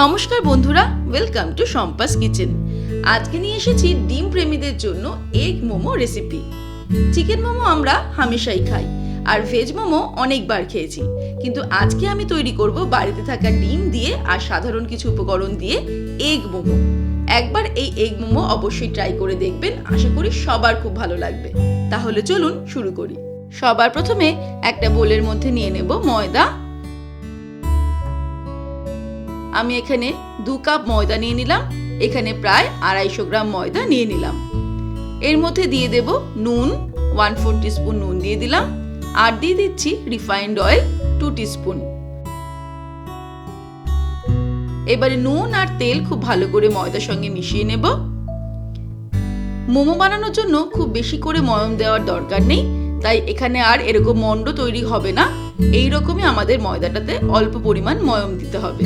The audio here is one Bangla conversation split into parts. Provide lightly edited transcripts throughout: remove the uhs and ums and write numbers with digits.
নমস্কার বন্ধুরা, ওয়েলকাম টু শম্পাস কিচেন। আজকে নিয়ে এসেছি ডিম প্রেমীদের জন্য egg momo recipe. Chicken momo আমরা হামেশাই খাই আর ভেজ মোমো অনেকবার খেয়েছি, কিন্তু আজকে আমি তৈরি করব বাড়িতে থাকা ডিম দিয়ে আর সাধারণ কিছু উপকরণ দিয়ে এগ মোমো। একবার এই এগ মোমো অবশ্যই ট্রাই করে দেখবেন, আশা করি সবার খুব ভালো লাগবে। তাহলে চলুন শুরু করি। সবার প্রথমে একটা বোলের মধ্যে নিয়ে নেব ময়দা। আমি এখানে 2 কাপ ময়দা নিয়ে নিলাম। এখানে প্রায় 250 গ্রাম ময়দা নিয়ে নিলাম। এর মধ্যে দিয়ে দেব নুন, 1/4 টিস্পুন নুন দিয়ে দিলাম। আর দিয়ে দিচ্ছি রিফাইন্ড অয়েল 2 টিস্পুন। এবারে নুন আর তেল খুব ভালো করে ময়দার সঙ্গে মিশিয়ে নেব। মোমো বানানোর জন্য খুব বেশি করে ময়ম দেওয়ার দরকার নেই, তাই এখানে আর এরকম মন্ড তৈরি হবে না। এই রকমই আমাদের ময়দাটাতে অল্প পরিমাণ ময়ম দিতে হবে।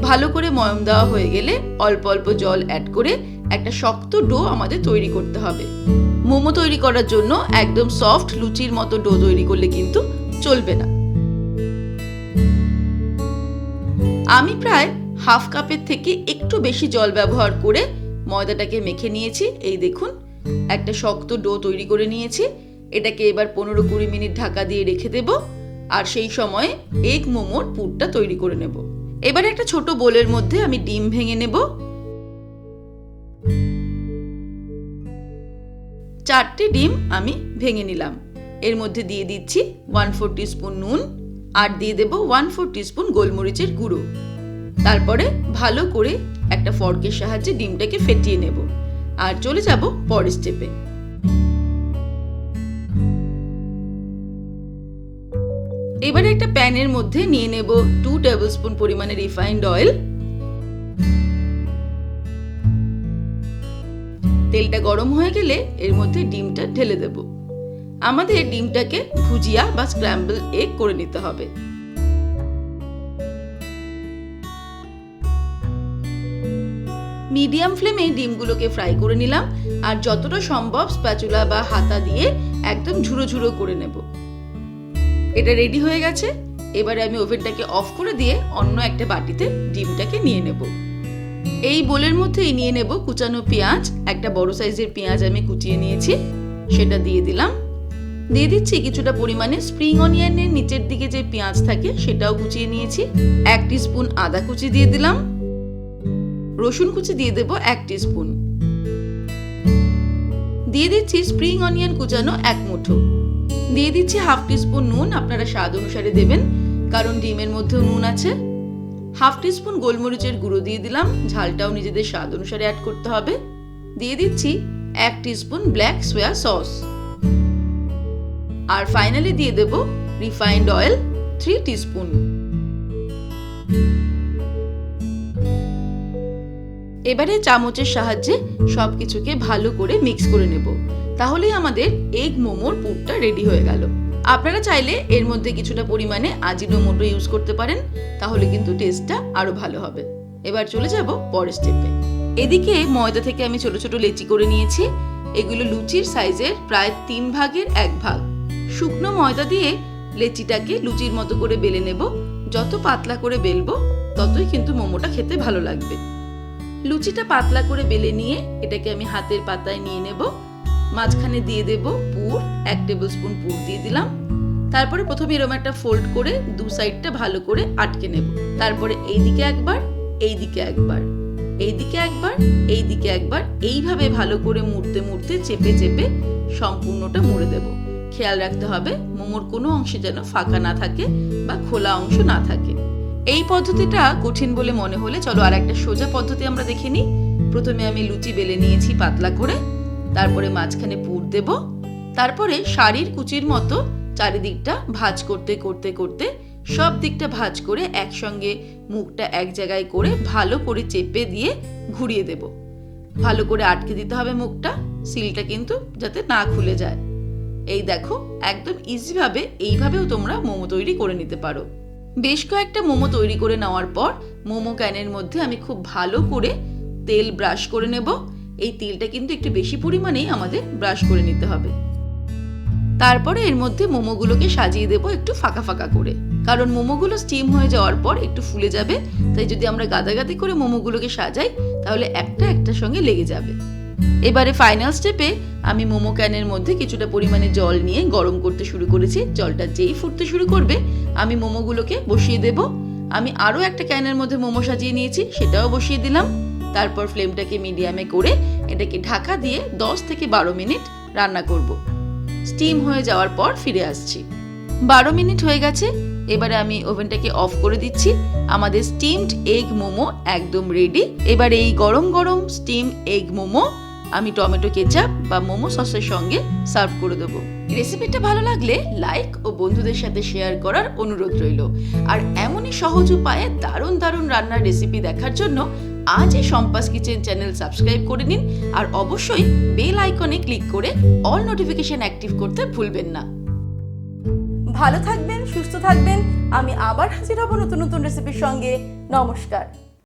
ভালো করে ময়ম দেওয়া হয়ে গেলে অল্প অল্প জল অ্যাড করে একটা শক্ত ডো আমাদের তৈরি করতে হবে। মোমো তৈরি করার জন্য একদম সফট লুচির মতো ডো তৈরি করলে কিন্তু চলবে না। আমি প্রায় হাফ কাপের থেকে একটু বেশি জল ব্যবহার করে ময়দাটাকে মেখে নিয়েছি। এই দেখুন, একটা শক্ত ডো তৈরি করে নিয়েছি। এটাকে এবার 15-20 মিনিট ঢাকা দিয়ে রেখে দেব, আর সেই সময় এগ মোমোর পুরটা তৈরি করে নেব। এবারে একটা ছোট বোলের মধ্যে আমি ডিম ভেঙে নেব। 4টে ডিম আমি ভেঙে নিলাম। এর মধ্যে দিয়ে দিচ্ছি 1/4 টিস্পুন নুন আর দিয়ে দেব 1/4 টিস্পুন গোলমরিচের গুঁড়ো। তারপরে ভালো করে একটা ফর্কের সাহায্যে ডিমটাকে ফেটিয়ে নেব আর চলে যাব পরের স্টেপে। এবারে একটা প্যানের মধ্যে নিয়ে নেব 2 টেবিলস্পুন পরিমাণে রিফাইন্ড অয়েল। তেলটা গরম হয়ে গেলে এর মধ্যে ডিমটা ঢেলে দেব। আমাদের ডিমটাকে ভুজিয়া বা স্ক্র্যাম্বল এগ করে নিতে হবে। মিডিয়াম ফ্লেমে ডিমগুলোকে ফ্রাই করে নিলাম, আর যতটা সম্ভব স্প্যাচুলা বা হাতা দিয়ে একদম ঝুরো ঝুরো করে নেব। এটা রেডি হয়ে গেছে। এবারে আমি ওভেনটাকে অফ করে দিয়ে অন্য একটা বাটিতে ডিমটাকে নিয়ে নেব। এই বোলের মধ্যেই নিয়ে নেব কুচানো পেঁয়াজ। একটা বড় সাইজের পেঁয়াজ আমি কুচিয়ে নিয়েছি, সেটা দিয়ে দিলাম। দিয়ে দিচ্ছি কিছুটা পরিমাণে স্প্রিং অনিয়নের নিচের দিকে যে পেঁয়াজ থাকে সেটাও কুচিয়ে নিয়েছি। 1 টিস্পুন আদা কুচি দিয়ে দিলাম। রসুন কুচি দিয়ে দেব 1 টিস্পুন। দিয়ে দিচ্ছি স্প্রিং অনিয়ন কুচানো 1 মুঠো। দিয়ে দিচ্ছি 1/2 টিস্পুন নুন, আপনারা স্বাদ অনুসারে দেবেন কারণ ডিমের মধ্যেও নুন আছে। 1/2 টিস্পুন গোলমরিচের গুঁড়ো দিয়ে দিলাম, ঝালটাও নিজেদের স্বাদ অনুসারে অ্যাড করতে হবে। দিয়ে দিচ্ছি 1 টিস্পুন ব্ল্যাক সোয়া সস। আর ফাইনালি দিয়ে দেব রিফাইন্ড অয়েল 3 টিস্পুন। এবারে চামচের সাহায্যে সবকিছুকে ভালো করে মিক্স করে নেব। তাহলেই আমাদের এগ মোমোর পুরটা রেডি হয়ে গেল। আপনারা চাইলে এর মধ্যে কিছুটা পরিমাণে আজিনোমোটো ইউজ করতে পারেন, তাহলে কিন্তু টেস্টটা আরো ভালো হবে। এবার চলে যাব পরের স্টেপে। এদিকে ময়দা থেকে আমি ছোট ছোট লেচি করে নিয়েছি। এগুলো লুচির সাইজের প্রায় 3 ভাগের 1 ভাগ। শুকনো ময়দা দিয়ে লেচিটাকে লুচির মতো করে বেলে নেব। যত পাতলা করে বেলবো ততই কিন্তু মোমোটা খেতে ভালো লাগবে। লুচিটা পাতলা করে বেলে নিয়ে এটাকে আমি হাতের পাতায় নিয়ে নেব। মাঝখানে দিয়ে দেব পুর, 1 টেবিলস্পুন পুর দিয়ে দিলাম। তারপরে প্রথমে এরকম একটা ফোল্ড করে 2 সাইডটা ভালো করে আটকে নেব। তারপরে এইদিকে একবার, এইদিকে একবার, এইদিকে একবার, এইদিকে একবার, এইভাবে ভালো করে মুড়তে মুড়তে চেপে চেপে সম্পূর্ণটা মুড়ে দেব। খেয়াল রাখতে হবে মোমোর কোনো অংশে যেন ফাঁকা না থাকে বা খোলা অংশ না থাকে। এই পদ্ধতিটা কঠিন বলে মনে হলে চলো আর একটা সোজা পদ্ধতি আমরা দেখে নিই। প্রথমে আমি লুচি বেলে নিয়েছি পাতলা করে, তারপরে মাঝখানে পুর দেব। তারপরে শাড়ির কুচির মতো চারিদিকটা ভাঁজ করতে করতে করতে সব দিকটা ভাঁজ করে একসঙ্গে মুখটা এক জায়গায় করে ভালো করে চেপে দিয়ে ঘুরিয়ে দেব। ভালো করে আটকে দিতে হবে মুখটা, সিলটা কিন্তু যাতে না খুলে যায়। এই দেখো, একদম ইজিভাবে এইভাবেও তোমরা মোমো তৈরি করে নিতে পারো। বেশ কয়েকটা মোমো তৈরি করে নেওয়ার পর মোমো ক্যানের মধ্যে আমি খুব ভালো করে তেল ব্রাশ করে নেব। এই তেলটা কিন্তু একটু বেশি পরিমাণেই আমাদের ব্রাশ করে নিতে হবে। তারপরে এর মধ্যে মোমোগুলোকে সাজিয়ে দেব একটু ফাঁকা ফাঁকা করে, কারণ মোমোগুলো স্টিম হয়ে যাওয়ার পর একটু ফুলে যাবে, তাই যদি আমরা গাদাগাদি করে মোমোগুলোকে সাজাই তাহলে একটা একটার সঙ্গে লেগে যাবে। এবারে ফাইনাল স্টেপে আমি মোমো ক্যানের মধ্যে কিছুটা পরিমাণে জল নিয়ে গরম করতে শুরু করেছি। জলটা যেই ফুটতে শুরু করবে আমি মোমোগুলোকে বসিয়ে দেব। আমি আরও একটা ক্যানের মধ্যে মোমো সাজিয়ে নিয়েছি, সেটাও বসিয়ে দিলাম। তারপর ফ্লেমটাকে মিডিয়ামে করে এটাকে ঢাকা দিয়ে 10 থেকে 12 মিনিট রান্না করব। স্টিম হয়ে যাওয়ার পর ফিরে আসছি। 12 মিনিট হয়ে গেছে, এবারে আমি ওভেনটাকে অফ করে দিচ্ছি। আমাদের স্টিমড এগ মোমো একদম রেডি। এবার এই গরম গরম স্টিম এগ মোমো আমি টমেটো কেচাপ বা মোমো সসের সঙ্গে সার্ভ করে দেবো। রেসিপিটা ভালো লাগলে লাইক ও বন্ধুদের সাথে শেয়ার করার অনুরোধ রইল। আর এমনই সহজ উপায়ে দারুণ দারুণ রান্নার রেসিপি দেখার জন্য আজই সম্পাস কিচেন চ্যানেল সাবস্ক্রাইব করে নিন, আর অবশ্যই বেল আইকনে ক্লিক করে অল নোটিফিকেশন অ্যাক্টিভ করতে ভুলবেন না। ভালো থাকবেন, সুস্থ থাকবেন। আমি আবার হাজির হব নতুন নতুন রেসিপির সঙ্গে। নমস্কার।